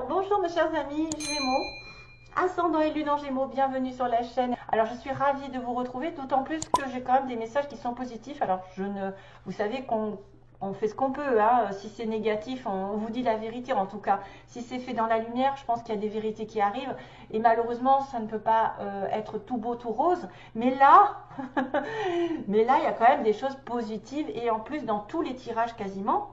Alors bonjour mes chers amis Gémeaux, ascendant et lune en Gémeaux, bienvenue sur la chaîne. Alors je suis ravie de vous retrouver, d'autant plus que j'ai quand même des messages qui sont positifs. Alors vous savez qu'on fait ce qu'on peut, hein. Si c'est négatif, on vous dit la vérité. En tout cas, si c'est fait dans la lumière, je pense qu'il y a des vérités qui arrivent. Et malheureusement, ça ne peut pas être tout beau, tout rose. Mais là, il y a quand même des choses positives. Et en plus, dans tous les tirages quasiment.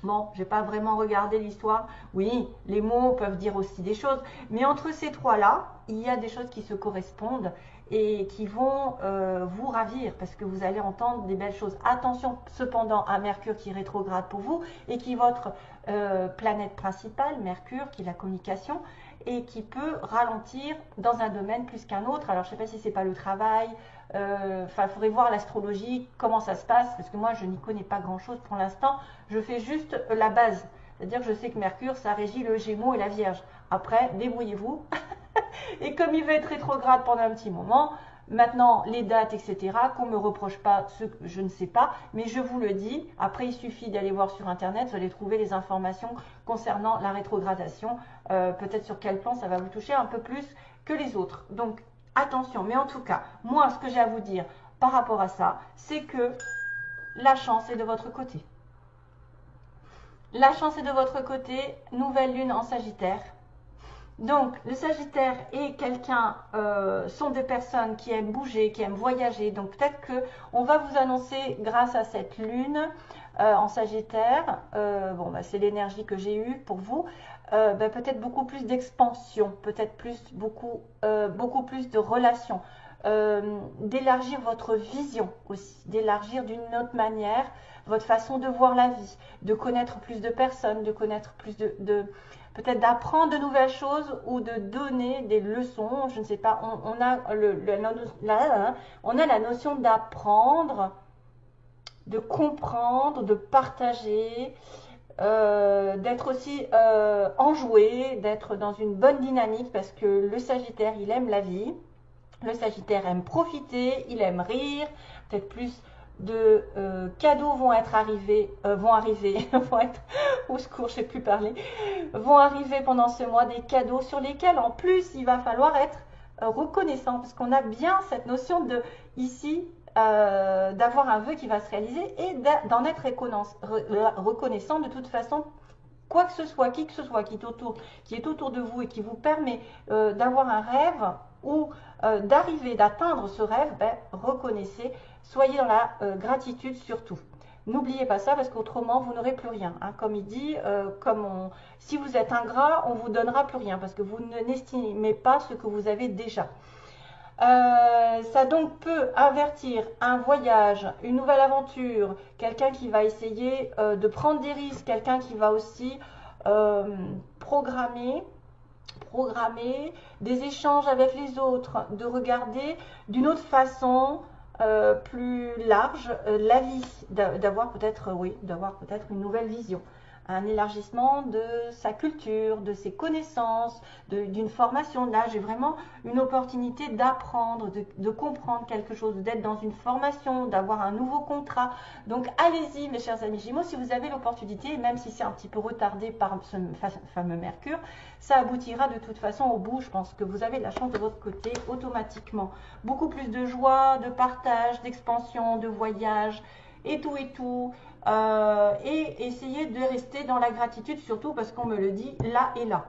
Bon, j'ai pas vraiment regardé l'histoire. Oui, les mots peuvent dire aussi des choses. Mais entre ces trois-là, il y a des choses qui se correspondent et qui vont vous ravir parce que vous allez entendre des belles choses. Attention cependant à Mercure qui est rétrograde pour vous et qui est votre planète principale, Mercure, qui est la communication et qui peut ralentir dans un domaine plus qu'un autre. Alors, je ne sais pas si c'est pas le travail. Il faudrait voir l'astrologie, comment ça se passe, parce que moi, je n'y connais pas grand-chose pour l'instant. Je fais juste la base. C'est-à-dire que je sais que Mercure, ça régit le Gémeaux et la Vierge. Après, débrouillez-vous. Et comme il va être rétrograde pendant un petit moment, maintenant, les dates, etc., qu'on ne me reproche pas, ce que je ne sais pas, mais je vous le dis. Après, il suffit d'aller voir sur Internet, vous allez trouver les informations concernant la rétrogradation. Peut-être sur quel plan ça va vous toucher un peu plus que les autres. Donc, attention. Mais en tout cas, moi, ce que j'ai à vous dire par rapport à ça, c'est que la chance est de votre côté. La chance est de votre côté. Nouvelle lune en Sagittaire. Donc, le Sagittaire et quelqu'un sont des personnes qui aiment bouger, qui aiment voyager. Donc, peut-être qu'on va vous annoncer, grâce à cette lune en Sagittaire, c'est l'énergie que j'ai eue pour vous, peut-être beaucoup plus d'expansion, peut-être beaucoup plus de relations, d'élargir votre vision aussi, d'élargir d'une autre manière votre façon de voir la vie, de connaître plus de personnes, de connaître plus peut-être d'apprendre de nouvelles choses ou de donner des leçons. Je ne sais pas, on a la notion d'apprendre, de comprendre, de partager, d'être aussi enjoué, d'être dans une bonne dynamique parce que le Sagittaire, il aime la vie. Le Sagittaire aime profiter, il aime rire, peut-être plus de cadeaux vont arriver, au secours, je ne sais plus parler, vont arriver pendant ce mois, des cadeaux sur lesquels en plus il va falloir être reconnaissant, parce qu'on a bien cette notion de ici d'avoir un vœu qui va se réaliser et d'en être reconnaissant de toute façon. Quoi que ce soit, qui que ce soit qui est autour de vous et qui vous permet d'avoir un rêve ou d'arriver, d'atteindre ce rêve, reconnaissez, soyez dans la gratitude surtout. N'oubliez pas ça parce qu'autrement vous n'aurez plus rien. Hein. Comme il dit, si vous êtes ingrat, on vous donnera plus rien parce que vous n'estimez pas ce que vous avez déjà. Ça donc peut avertir un voyage, une nouvelle aventure, quelqu'un qui va essayer de prendre des risques, quelqu'un qui va aussi programmer des échanges avec les autres, de regarder d'une autre façon plus large la vie, d'avoir peut-être une nouvelle vision. Un élargissement de sa culture, de ses connaissances, d'une formation. Là, j'ai vraiment une opportunité d'apprendre, de comprendre quelque chose, d'être dans une formation, d'avoir un nouveau contrat. Donc, allez-y, mes chers amis Gémeaux, si vous avez l'opportunité, même si c'est un petit peu retardé par ce fameux Mercure, ça aboutira de toute façon au bout. Je pense que vous avez la chance de votre côté automatiquement. Beaucoup plus de joie, de partage, d'expansion, de voyage, et tout. Et essayez de rester dans la gratitude, surtout parce qu'on me le dit là et là.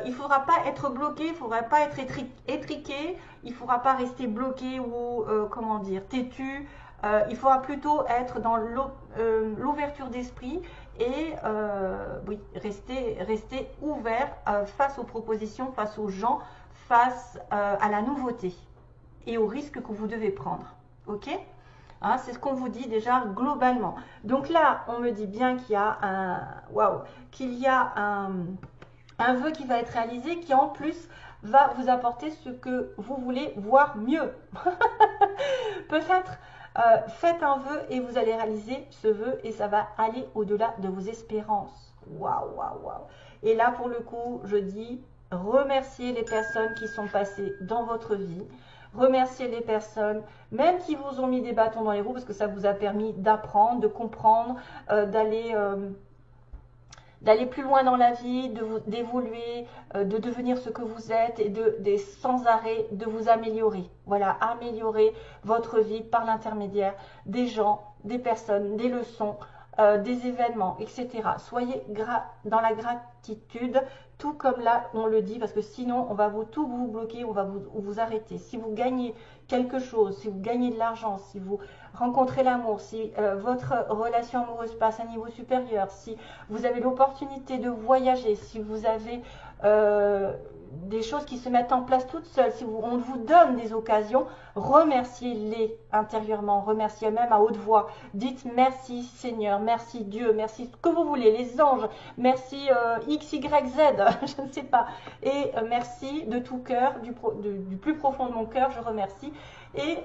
Il ne faudra pas être bloqué, il ne faudra pas être étriqué, il ne faudra pas rester bloqué ou, têtu. Il faudra plutôt être dans l'ouverture d'esprit et rester ouvert face aux propositions, face aux gens, face à la nouveauté et aux risques que vous devez prendre. Ok ? Hein, c'est ce qu'on vous dit déjà globalement. Donc là, on me dit bien qu'il y a un vœu qui va être réalisé, qui en plus va vous apporter ce que vous voulez voir mieux. Peut-être faites un vœu et vous allez réaliser ce vœu et ça va aller au-delà de vos espérances. Waouh. Et là, pour le coup, je dis remerciez les personnes qui sont passées dans votre vie. Remerciez les personnes, même qui vous ont mis des bâtons dans les roues, parce que ça vous a permis d'apprendre, de comprendre, d'aller d'aller plus loin dans la vie, d'évoluer, de devenir ce que vous êtes et sans arrêt de vous améliorer. Voilà, améliorer votre vie par l'intermédiaire des gens, des personnes, des leçons, des événements, etc. Soyez dans la gratitude, tout comme là on le dit, parce que sinon on va tout vous bloquer, on va vous arrêter. Si vous gagnez quelque chose, si vous gagnez de l'argent, si vous rencontrez l'amour, si votre relation amoureuse passe à un niveau supérieur, si vous avez l'opportunité de voyager, si vous avez des choses qui se mettent en place toutes seules, si on vous donne des occasions, remerciez-les intérieurement, remerciez même à haute voix. Dites merci Seigneur, merci Dieu, merci ce que vous voulez, les anges, merci X, Y, Z, je ne sais pas. Et merci de tout cœur, du plus profond de mon cœur, je remercie. Et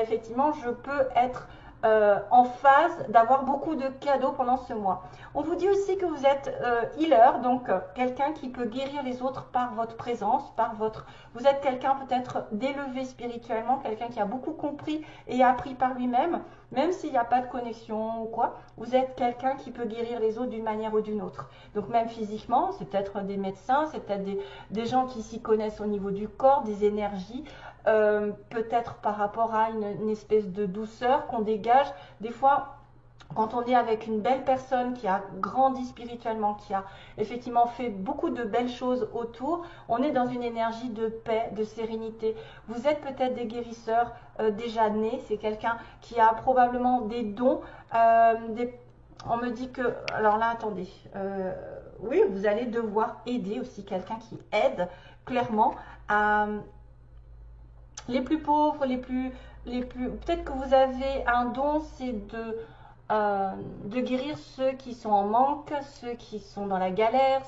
effectivement, je peux être en phase d'avoir beaucoup de cadeaux pendant ce mois. On vous dit aussi que vous êtes healer, donc quelqu'un qui peut guérir les autres par votre présence, vous êtes quelqu'un peut-être d'élevé spirituellement, quelqu'un qui a beaucoup compris et appris par lui-même, même s'il n'y a pas de connexion ou quoi, vous êtes quelqu'un qui peut guérir les autres d'une manière ou d'une autre. Donc même physiquement, c'est peut-être des médecins, c'est peut-être des gens qui s'y connaissent au niveau du corps, des énergies, peut-être par rapport à une espèce de douceur qu'on dégage. Des fois, quand on est avec une belle personne qui a grandi spirituellement, qui a effectivement fait beaucoup de belles choses autour, on est dans une énergie de paix, de sérénité. Vous êtes peut-être des guérisseurs déjà nés, c'est quelqu'un qui a probablement des dons. On me dit que, alors là, attendez, oui, vous allez devoir aider aussi quelqu'un qui aide clairement à les plus pauvres, peut-être que vous avez un don, c'est de guérir ceux qui sont en manque, ceux qui sont dans la galère,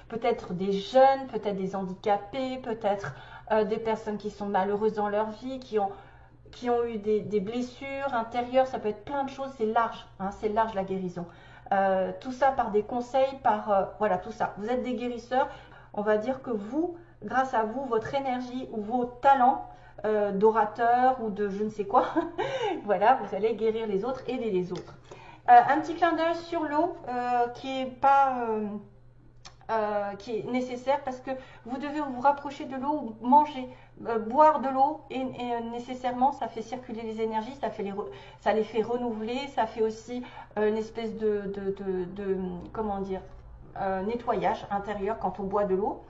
peut-être des jeunes, peut-être des handicapés, peut-être des personnes qui sont malheureuses dans leur vie, qui ont eu des blessures intérieures, ça peut être plein de choses, c'est large, hein, c'est large la guérison. Tout ça par des conseils, voilà, tout ça. Vous êtes des guérisseurs, on va dire que vous, grâce à vous, votre énergie ou vos talents, d'orateur ou de je ne sais quoi, voilà, vous allez guérir les autres, aider les autres. Un petit clin d'œil sur l'eau qui est nécessaire parce que vous devez vous rapprocher de l'eau ou manger, boire de l'eau et nécessairement ça fait circuler les énergies, ça les fait renouveler, ça fait aussi une espèce de comment dire, nettoyage intérieur quand on boit de l'eau.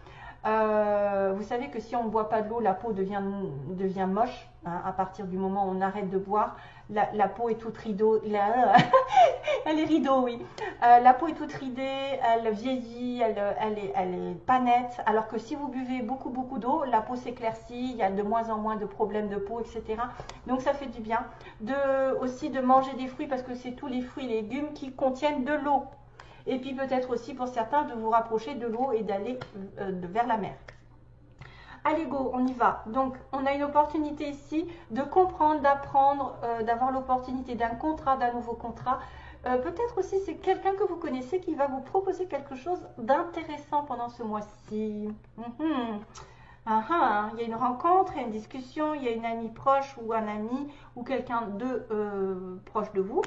Vous savez que si on ne boit pas de l'eau, la peau devient moche, hein, à partir du moment où on arrête de boire. La peau est toute rideau, elle est rideau, oui. La peau est toute ridée, elle vieillit, elle est pas nette. Alors que si vous buvez beaucoup d'eau, la peau s'éclaircit, il y a de moins en moins de problèmes de peau, etc. Donc ça fait du bien. Aussi de manger des fruits parce que c'est tous les fruits et légumes qui contiennent de l'eau. Et puis peut-être aussi pour certains de vous rapprocher de l'eau et d'aller vers la mer. Allez go, on y va. Donc on a une opportunité ici de comprendre, d'apprendre, d'avoir l'opportunité d'un contrat, d'un nouveau contrat. Peut-être aussi c'est quelqu'un que vous connaissez qui va vous proposer quelque chose d'intéressant pendant ce mois-ci. Il y a une rencontre, il y a une discussion, il y a une amie proche ou un ami ou quelqu'un de proche de vous.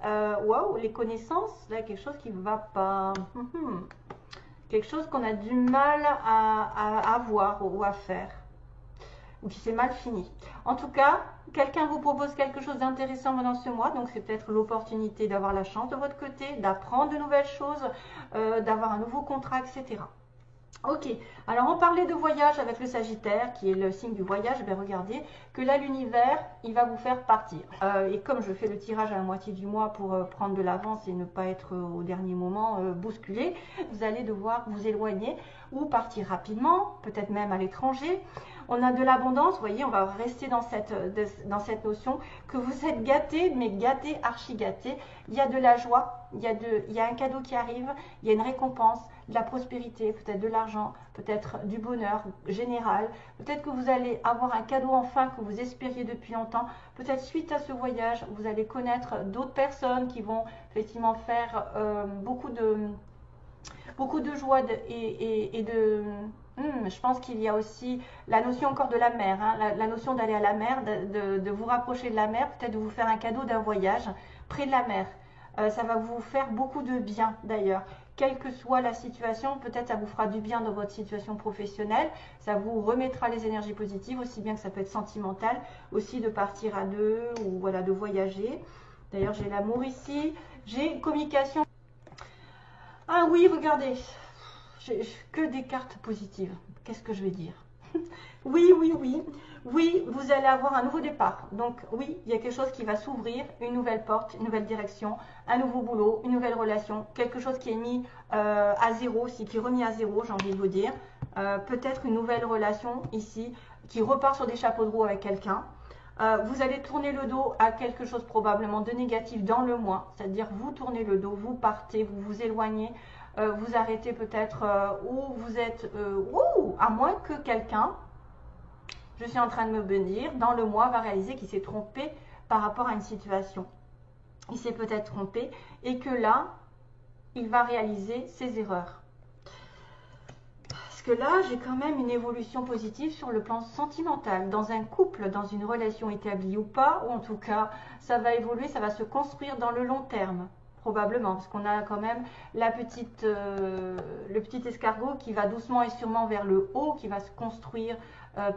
Waouh, les connaissances, là, quelque chose qui ne va pas. Quelque chose qu'on a du mal à avoir ou à faire. Ou qui s'est mal fini. En tout cas, quelqu'un vous propose quelque chose d'intéressant pendant ce mois. Donc, c'est peut-être l'opportunité d'avoir la chance de votre côté, d'apprendre de nouvelles choses, d'avoir un nouveau contrat, etc. Ok, alors on parlait de voyage avec le Sagittaire, qui est le signe du voyage. Ben regardez que là l'univers, il va vous faire partir. Et comme je fais le tirage à la moitié du mois pour prendre de l'avance et ne pas être au dernier moment bousculé, vous allez devoir vous éloigner ou partir rapidement, peut-être même à l'étranger. On a de l'abondance, vous voyez, on va rester dans cette notion que vous êtes gâté, mais gâté, archi gâté. Il y a de la joie, il y a un cadeau qui arrive, il y a une récompense, de la prospérité, peut-être de l'argent, peut-être du bonheur général. Peut-être que vous allez avoir un cadeau enfin que vous espériez depuis longtemps. Peut-être suite à ce voyage, vous allez connaître d'autres personnes qui vont effectivement faire beaucoup de joie je pense qu'il y a aussi la notion encore de la mer, hein, la notion d'aller à la mer, de vous rapprocher de la mer, peut-être de vous faire un cadeau d'un voyage près de la mer. Ça va vous faire beaucoup de bien d'ailleurs. Quelle que soit la situation, peut-être ça vous fera du bien dans votre situation professionnelle. Ça vous remettra les énergies positives, aussi bien que ça peut être sentimental, aussi de partir à deux ou voilà, de voyager. D'ailleurs, j'ai l'amour ici. J'ai communication. Ah oui, regardez. J'ai que des cartes positives. Qu'est-ce que je vais dire? Oui, oui, oui. Oui, vous allez avoir un nouveau départ. Donc oui, il y a quelque chose qui va s'ouvrir, une nouvelle porte, une nouvelle direction, un nouveau boulot, une nouvelle relation, quelque chose qui est mis à zéro, aussi qui est remis à zéro, j'ai envie de vous dire. Peut-être une nouvelle relation ici qui repart sur des chapeaux de roue avec quelqu'un. Vous allez tourner le dos à quelque chose probablement de négatif dans le mois, c'est-à-dire vous tournez le dos, vous partez, vous vous éloignez, vous arrêtez peut-être où vous êtes, à moins que quelqu'un, je suis en train de me dire, dans le mois va réaliser qu'il s'est trompé par rapport à une situation. Il s'est peut-être trompé et que là, il va réaliser ses erreurs. Parce que là, j'ai quand même une évolution positive sur le plan sentimental. Dans un couple, dans une relation établie ou pas, ou en tout cas, ça va évoluer, ça va se construire dans le long terme. Probablement, parce qu'on a quand même le petit escargot qui va doucement et sûrement vers le haut, qui va se construire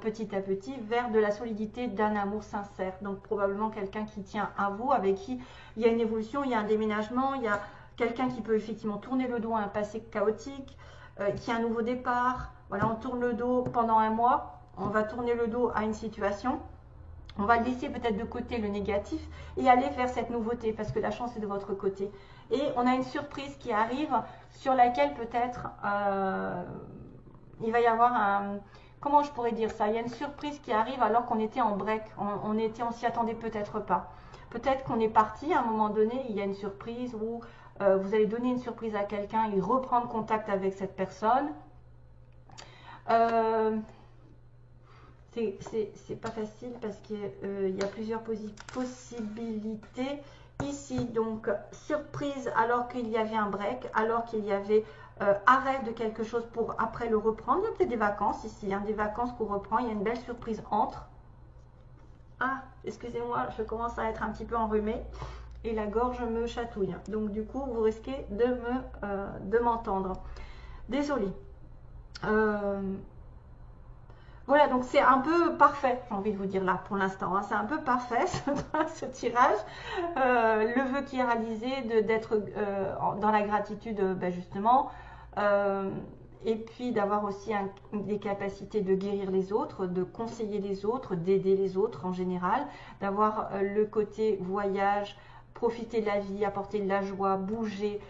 petit à petit vers de la solidité d'un amour sincère. Donc probablement quelqu'un qui tient à vous, avec qui il y a une évolution, il y a un déménagement, il y a quelqu'un qui peut effectivement tourner le dos à un passé chaotique, qui a un nouveau départ. Voilà, on tourne le dos pendant un mois, on va tourner le dos à une situation. On va laisser peut-être de côté le négatif et aller vers cette nouveauté parce que la chance est de votre côté. Et on a une surprise qui arrive sur laquelle peut-être il va y avoir un... Comment je pourrais dire ça? Il y a une surprise qui arrive alors qu'on était en break. On s'y attendait peut-être pas. Peut-être qu'on est parti à un moment donné, il y a une surprise où vous allez donner une surprise à quelqu'un, il reprend contact avec cette personne. C'est pas facile parce qu'il y a plusieurs possibilités ici. Donc surprise alors qu'il y avait un break, alors qu'il y avait arrêt de quelque chose pour après le reprendre. Il y a peut-être des vacances ici, hein, des vacances qu'on reprend. Il y a une belle surprise entre. Ah, excusez-moi, je commence à être un petit peu enrhumée et la gorge me chatouille. Donc du coup, vous risquez de m'entendre. Désolée. Voilà, donc c'est un peu parfait, j'ai envie de vous dire là pour l'instant. Hein, c'est un peu parfait ce tirage. Le vœu qui est réalisé d'être dans la gratitude, justement. Et puis d'avoir aussi des capacités de guérir les autres, de conseiller les autres, d'aider les autres en général. D'avoir le côté voyage, profiter de la vie, apporter de la joie, bouger.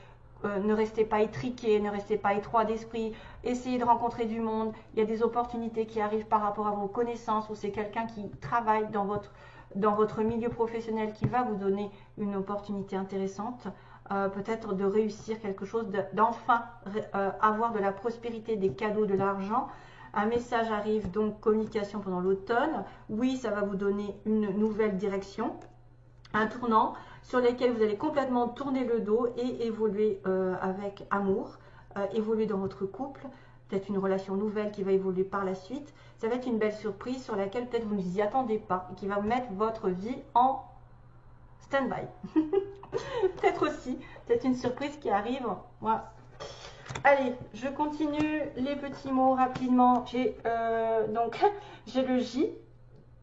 Ne restez pas étriqué, ne restez pas étroit d'esprit, essayez de rencontrer du monde. Il y a des opportunités qui arrivent par rapport à vos connaissances ou c'est quelqu'un qui travaille dans votre milieu professionnel qui va vous donner une opportunité intéressante. Peut-être de réussir quelque chose, d'enfin avoir de la prospérité, des cadeaux, de l'argent. Un message arrive, donc communication pendant l'automne. Oui, ça va vous donner une nouvelle direction, un tournant sur lesquels vous allez complètement tourner le dos et évoluer avec amour, évoluer dans votre couple, peut-être une relation nouvelle qui va évoluer par la suite. Ça va être une belle surprise sur laquelle peut-être vous ne vous y attendez pas et qui va mettre votre vie en stand-by. Peut-être aussi, peut-être une surprise qui arrive. Voilà. Allez, je continue les petits mots rapidement. J'ai le J.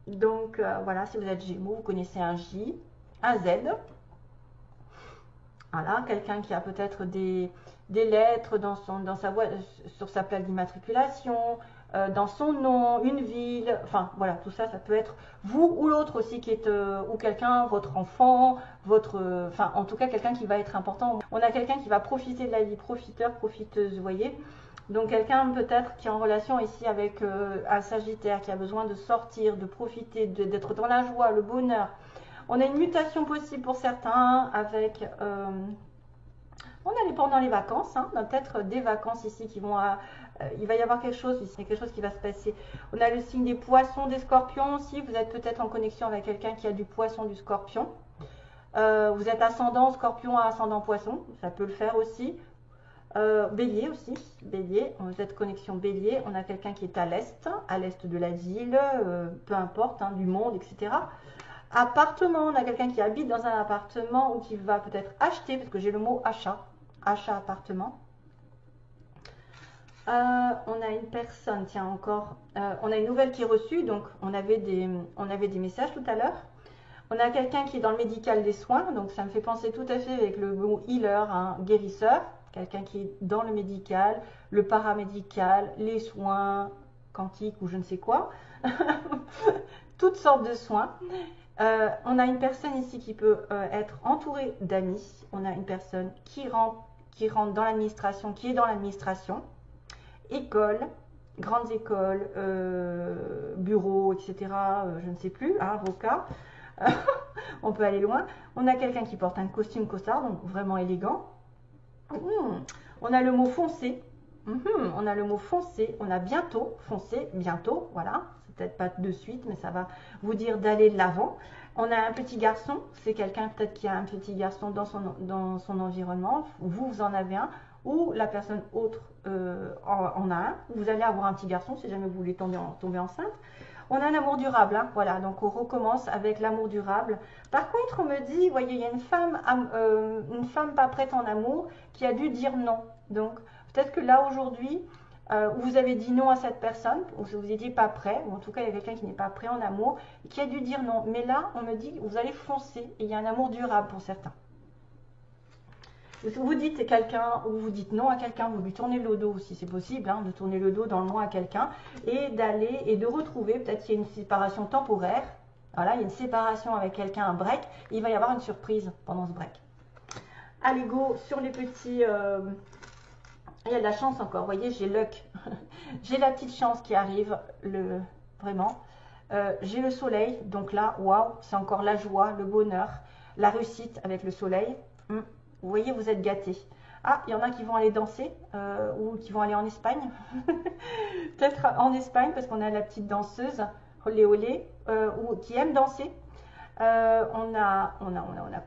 Donc voilà, si vous êtes Gémeaux, vous connaissez un J, un Z. Voilà, quelqu'un qui a peut-être des lettres sur sa plaque d'immatriculation, dans son nom, une ville, enfin voilà, tout ça, ça peut être vous ou l'autre aussi qui est, ou quelqu'un, votre enfant, enfin en tout cas quelqu'un qui va être important. On a quelqu'un qui va profiter de la vie, profiteur, profiteuse, vous voyez. Donc quelqu'un peut-être qui est en relation ici avec un Sagittaire, qui a besoin de sortir, de profiter, d'être dans la joie, le bonheur. On a une mutation possible pour certains avec... on a pendant les vacances, hein, on a peut-être des vacances ici qui vont... il va y avoir quelque chose ici, quelque chose qui va se passer. On a le signe des poissons, des scorpions aussi. Vous êtes peut-être en connexion avec quelqu'un qui a du poisson, du scorpion. Vous êtes ascendant scorpion à ascendant poisson, ça peut le faire aussi. Bélier aussi, Bélier, vous êtes connexion Bélier, on a quelqu'un qui est à l'est de la ville, peu importe, hein, du monde, etc. Appartement, on a quelqu'un qui habite dans un appartement ou qui va peut-être acheter, parce que j'ai le mot achat, achat appartement. On a une personne, tiens encore, on a une nouvelle qui est reçue, donc on avait des messages tout à l'heure. On a quelqu'un qui est dans le médical des soins, donc ça me fait penser tout à fait avec le mot healer, hein, guérisseur, quelqu'un qui est dans le médical, le paramédical, les soins quantiques ou je ne sais quoi, toutes sortes de soins. On a une personne ici qui peut être entourée d'amis, on a une personne qui rentre dans l'administration, qui est dans l'administration, école, grandes écoles, bureaux, etc., je ne sais plus, hein, avocat. On peut aller loin. On a quelqu'un qui porte un costume costard, donc vraiment élégant. On a le mot foncé. On a le mot foncé. On a bientôt, foncé, bientôt. Voilà. C'est peut-être pas de suite, mais ça va vous dire d'aller de l'avant. On a un petit garçon. C'est quelqu'un peut-être qui a un petit garçon dans son environnement. Vous en avez un. Ou la personne autre en a un. Vous allez avoir un petit garçon si jamais vous voulez tomber enceinte. On a un amour durable, hein, voilà, donc on recommence avec l'amour durable. Par contre, on me dit, voyez, il y a une femme pas prête en amour qui a dû dire non. Donc, peut-être que là, aujourd'hui, vous avez dit non à cette personne, ou vous n'étiez pas prêt, ou en tout cas, il y a quelqu'un qui n'est pas prêt en amour, et qui a dû dire non. Mais là, on me dit, vous allez foncer, et il y a un amour durable pour certains. Vous dites quelqu'un ou vous dites non à quelqu'un, vous lui tournez le dos aussi, c'est possible hein, de tourner le dos dans le non à quelqu'un et d'aller et de retrouver, peut-être qu'il y a une séparation temporaire, voilà, il y a une séparation avec quelqu'un, un break, et il va y avoir une surprise pendant ce break. Allez, go sur les petits, il y a de la chance encore, vous voyez, j'ai luck, j'ai la petite chance qui arrive, vraiment, j'ai le soleil, donc là, waouh, c'est encore la joie, le bonheur, la réussite avec le soleil. Vous voyez, vous êtes gâtés. Ah, il y en a qui vont aller danser ou qui vont aller en Espagne. Peut-être en Espagne parce qu'on a la petite danseuse, olé olé, ou qui aime danser. On a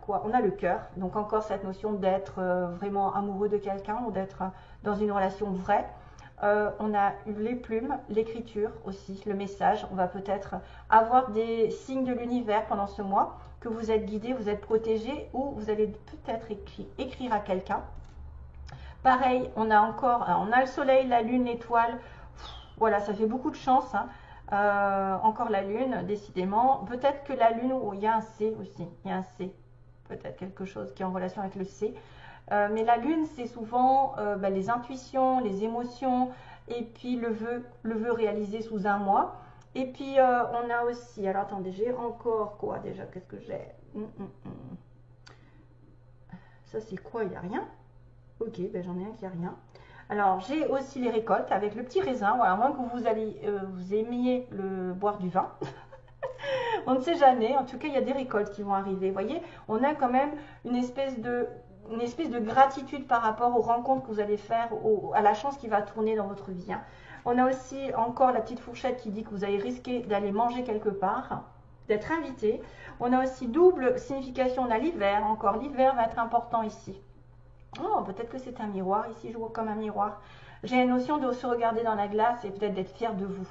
quoi? On a le cœur. Donc encore cette notion d'être vraiment amoureux de quelqu'un ou d'être dans une relation vraie. On a les plumes, l'écriture aussi, le message. On va peut-être avoir des signes de l'univers pendant ce mois, que vous êtes guidé, vous êtes protégé ou vous allez peut-être écrire à quelqu'un. Pareil, on a le soleil, la lune, l'étoile. Voilà, ça fait beaucoup de chance. Hein. Encore la lune, décidément. Peut-être que la lune, il y a un C aussi. Il y a un C. Peut-être quelque chose qui est en relation avec le C. Mais la lune, c'est souvent les intuitions, les émotions, et puis le vœu réalisé sous un mois. Et puis, on a aussi, alors attendez, j'ai encore quoi déjà? Qu'est-ce que j'ai? Ça, c'est quoi? Il n'y a rien. Ok, ben j'en ai un qui a rien. Alors, j'ai aussi les récoltes avec le petit raisin. Voilà, à moins que vous aimiez boire du vin. On ne sait jamais. En tout cas, il y a des récoltes qui vont arriver. Vous voyez, on a quand même une espèce de gratitude par rapport aux rencontres que vous allez faire, à la chance qui va tourner dans votre vie. Hein. On a aussi encore la petite fourchette qui dit que vous allez risquer d'aller manger quelque part, d'être invité. On a aussi double signification, on a l'hiver, encore l'hiver va être important ici. Oh, peut-être que c'est un miroir, ici je vois comme un miroir. J'ai une notion de se regarder dans la glace et peut-être d'être fier de vous.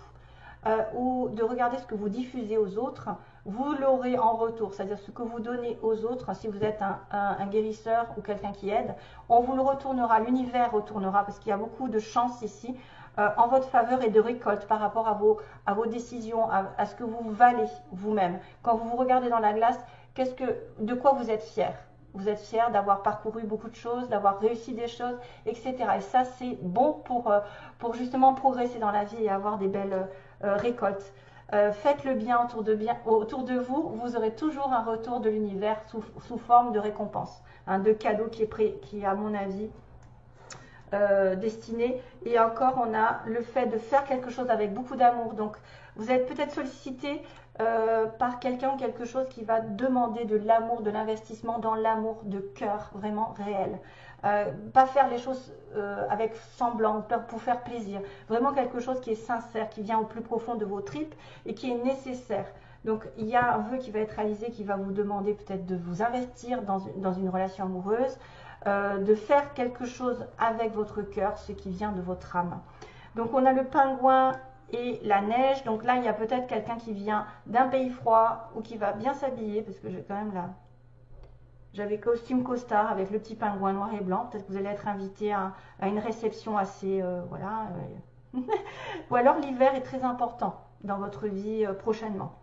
Ou de regarder ce que vous diffusez aux autres, vous l'aurez en retour, c'est-à-dire ce que vous donnez aux autres, si vous êtes un guérisseur ou quelqu'un qui aide, on vous le retournera, l'univers retournera, parce qu'il y a beaucoup de chance ici, en votre faveur et de récolte par rapport à vos décisions, à ce que vous valez vous-même. Quand vous vous regardez dans la glace, de quoi vous êtes fier? Vous êtes fier d'avoir parcouru beaucoup de choses, d'avoir réussi des choses, etc. Et ça, c'est bon pour justement progresser dans la vie et avoir des belles récoltes. Faites le bien autour de vous, vous aurez toujours un retour de l'univers sous forme de récompense, hein, de cadeau qui est à mon avis destiné. Et encore, on a le fait de faire quelque chose avec beaucoup d'amour. Donc, vous êtes peut-être sollicité par quelqu'un ou quelque chose qui va demander de l'amour, de l'investissement dans l'amour de cœur, vraiment réel. Pas faire les choses avec semblant, pour faire plaisir. Vraiment quelque chose qui est sincère, qui vient au plus profond de vos tripes et qui est nécessaire. Donc, il y a un vœu qui va être réalisé, qui va vous demander peut-être de vous investir dans une relation amoureuse, de faire quelque chose avec votre cœur, ce qui vient de votre âme. Donc, on a le pingouin et la neige. Donc là, il y a peut-être quelqu'un qui vient d'un pays froid ou qui va bien s'habiller, parce que j'ai quand même là, j'avais costume costard avec le petit pingouin noir et blanc. Peut-être que vous allez être invité à une réception assez, voilà. Ou alors l'hiver est très important dans votre vie prochainement.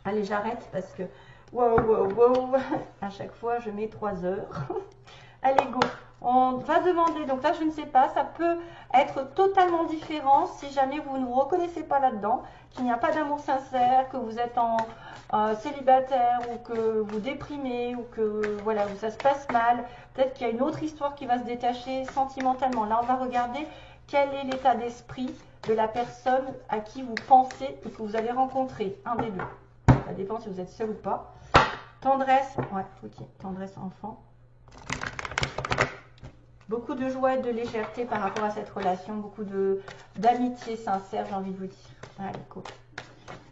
Allez, j'arrête parce que, wow, wow, wow, à chaque fois je mets 3 heures. Allez, go. On va demander, donc là je ne sais pas, ça peut être totalement différent si jamais vous ne vous reconnaissez pas là-dedans, qu'il n'y a pas d'amour sincère, que vous êtes en célibataire ou que vous déprimez ou que voilà, ça se passe mal. Peut-être qu'il y a une autre histoire qui va se détacher sentimentalement. Là on va regarder quel est l'état d'esprit de la personne à qui vous pensez et que vous allez rencontrer, un des deux. Ça dépend si vous êtes seul ou pas. Tendresse, ouais, ok, tendresse enfant. Beaucoup de joie et de légèreté par rapport à cette relation, beaucoup d'amitié sincère, j'ai envie de vous dire. Allez, cool.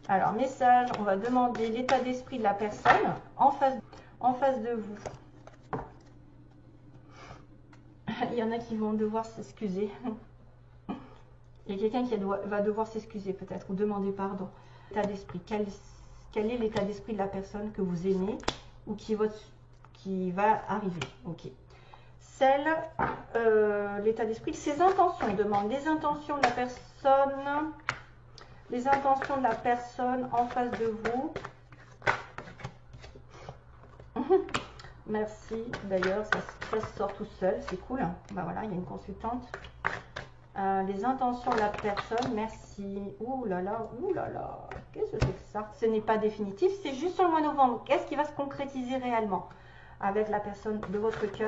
Alors, message, on va demander l'état d'esprit de la personne en face de vous. Il y en a qui vont devoir s'excuser. Il y a quelqu'un qui va devoir s'excuser peut-être ou demander pardon. L'état d'esprit, quel est l'état d'esprit de la personne que vous aimez ou qui va arriver. Ok. L'état d'esprit, ses intentions, on demande les intentions de la personne, en face de vous. Merci, d'ailleurs, ça se sort tout seul, c'est cool. Ben voilà, il y a une consultante. Les intentions de la personne, merci. Ouh là là, qu'est-ce que c'est que ça? Ce n'est pas définitif, c'est juste sur le mois de novembre. Qu'est-ce qui va se concrétiser réellement avec la personne de votre cœur?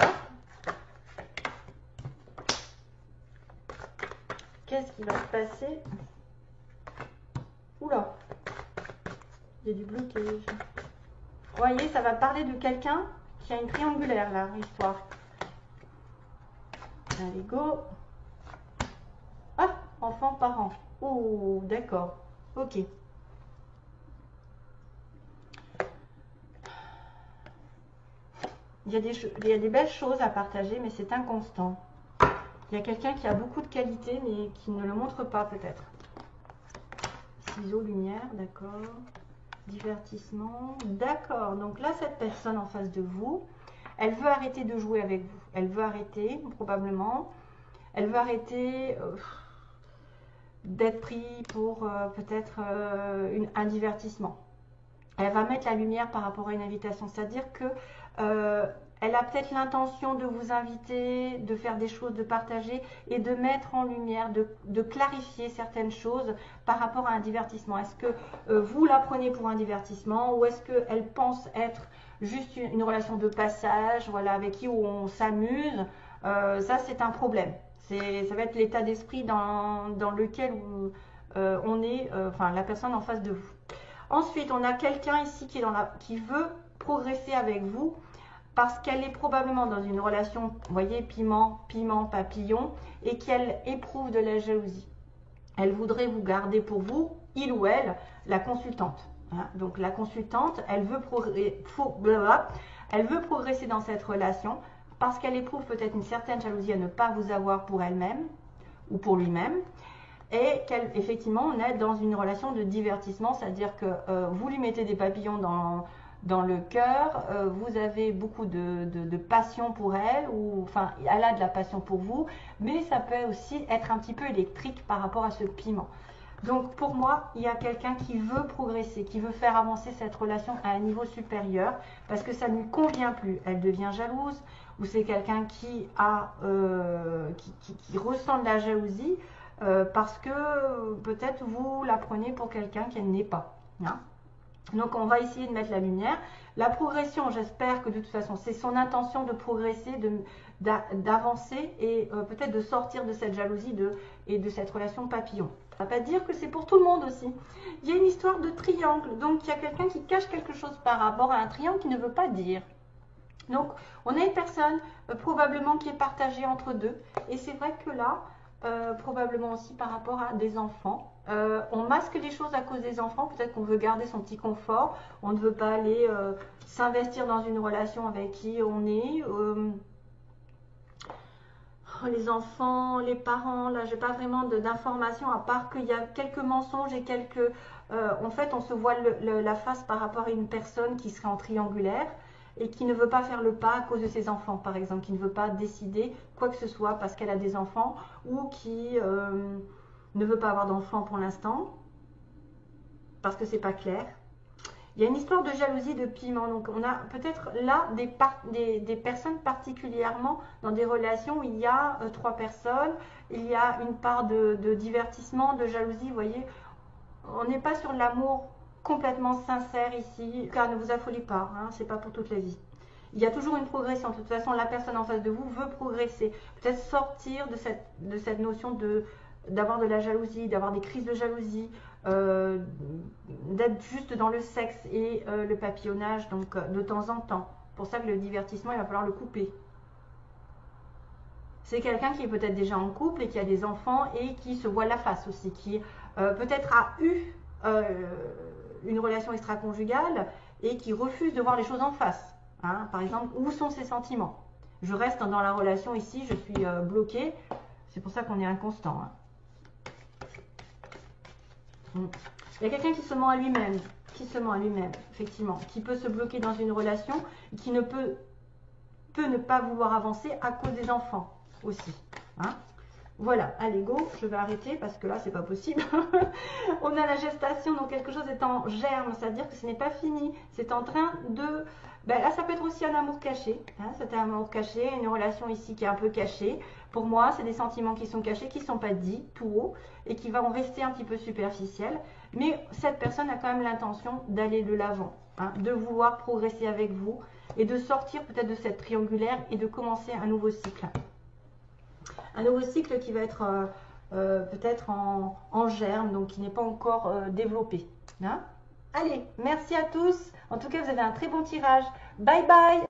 Qu'est-ce qui va se passer? Oula, il y a du blocage. Vous voyez, ça va parler de quelqu'un qui a une triangulaire, là, histoire. Allez, go. Ah, enfant, parent. Oh, d'accord. Ok. Il y a des belles choses à partager, mais c'est inconstant. Il y a quelqu'un qui a beaucoup de qualités, mais qui ne le montre pas, peut-être. Ciseaux, lumière, d'accord. Divertissement, d'accord. Donc là, cette personne en face de vous, elle veut arrêter de jouer avec vous. Elle veut arrêter, probablement. Elle veut arrêter d'être pris pour peut-être un divertissement. Elle va mettre la lumière par rapport à une invitation. C'est-à-dire que elle a peut-être l'intention de vous inviter, de faire des choses, de partager et de mettre en lumière, de clarifier certaines choses par rapport à un divertissement. Est-ce que vous la prenez pour un divertissement ou est-ce qu'elle pense être juste une relation de passage, voilà, avec qui on s'amuse? Ça, c'est un problème. Ça va être l'état d'esprit dans lequel on est, enfin, la personne en face de vous. Ensuite, on a quelqu'un ici qui veut progresser avec vous parce qu'elle est probablement dans une relation, vous voyez, piment, papillon, et qu'elle éprouve de la jalousie. Elle voudrait vous garder pour vous, il ou elle, la consultante. Hein. Donc la consultante, elle veut progresser dans cette relation parce qu'elle éprouve peut-être une certaine jalousie à ne pas vous avoir pour elle-même ou pour lui-même. Et qu'effectivement, on est dans une relation de divertissement, c'est-à-dire que vous lui mettez des papillons dans le cœur, vous avez beaucoup de passion pour elle, ou enfin, elle a de la passion pour vous, mais ça peut aussi être un petit peu électrique par rapport à ce piment. Donc pour moi, il y a quelqu'un qui veut progresser, qui veut faire avancer cette relation à un niveau supérieur, parce que ça ne lui convient plus. Elle devient jalouse, ou c'est quelqu'un qui ressent de la jalousie, parce que peut-être vous la prenez pour quelqu'un qu'elle n'est pas. Hein. Donc on va essayer de mettre la lumière. La progression, j'espère que de toute façon, c'est son intention de progresser, d'avancer et peut-être de sortir de cette jalousie et de cette relation papillon. Ça ne va pas dire que c'est pour tout le monde aussi. Il y a une histoire de triangle, donc il y a quelqu'un qui cache quelque chose par rapport à un triangle qui ne veut pas dire. Donc on a une personne probablement qui est partagée entre deux. Et c'est vrai que là, probablement aussi par rapport à des enfants. On masque les choses à cause des enfants. Peut-être qu'on veut garder son petit confort. On ne veut pas aller s'investir dans une relation avec qui on est. les enfants, les parents, là, j'ai pas vraiment d'informations à part qu'il y a quelques mensonges et quelques... en fait, on se voit la face par rapport à une personne qui serait en triangulaire et qui ne veut pas faire le pas à cause de ses enfants, par exemple, qui ne veut pas décider quoi que ce soit parce qu'elle a des enfants ou qui ne veut pas avoir d'enfants pour l'instant parce que c'est pas clair. Il y a une histoire de jalousie, de piment. Donc, on a peut-être là des personnes particulièrement dans des relations où il y a 3 personnes. Il y a une part de divertissement, de jalousie. Vous voyez, on n'est pas sur l'amour complètement sincère ici. Car ne vous affolez pas, hein, c'est pas pour toute la vie. Il y a toujours une progression. De toute façon, la personne en face de vous veut progresser. Peut-être sortir de cette notion d'avoir de la jalousie, d'avoir des crises de jalousie, d'être juste dans le sexe et le papillonnage, donc de temps en temps. Pour ça que le divertissement, il va falloir le couper. C'est quelqu'un qui est peut-être déjà en couple et qui a des enfants et qui se voit la face aussi, qui peut-être a eu une relation extra-conjugale et qui refuse de voir les choses en face. Hein. Par exemple, où sont ses sentiments? Je reste dans la relation ici, je suis bloquée. C'est pour ça qu'on est inconstant. Hein. Il y a quelqu'un qui se ment à lui-même, effectivement, qui peut se bloquer dans une relation, qui ne peut ne pas vouloir avancer à cause des enfants aussi. Hein. Voilà, allez go, je vais arrêter parce que là c'est pas possible. On a la gestation, donc quelque chose est en germe, c'est-à-dire que ce n'est pas fini, c'est en train de... Ben là ça peut être aussi un amour caché, hein. C'est un amour caché, une relation ici qui est un peu cachée. Pour moi c'est des sentiments qui sont cachés, qui ne sont pas dits tout haut et qui vont rester un petit peu superficiels. Mais cette personne a quand même l'intention d'aller de l'avant, hein, de vouloir progresser avec vous et de sortir peut-être de cette triangulaire et de commencer un nouveau cycle. Un nouveau cycle qui va être peut-être en germe, donc qui n'est pas encore développé. Hein. Allez, merci à tous. En tout cas, vous avez un très bon tirage. Bye bye.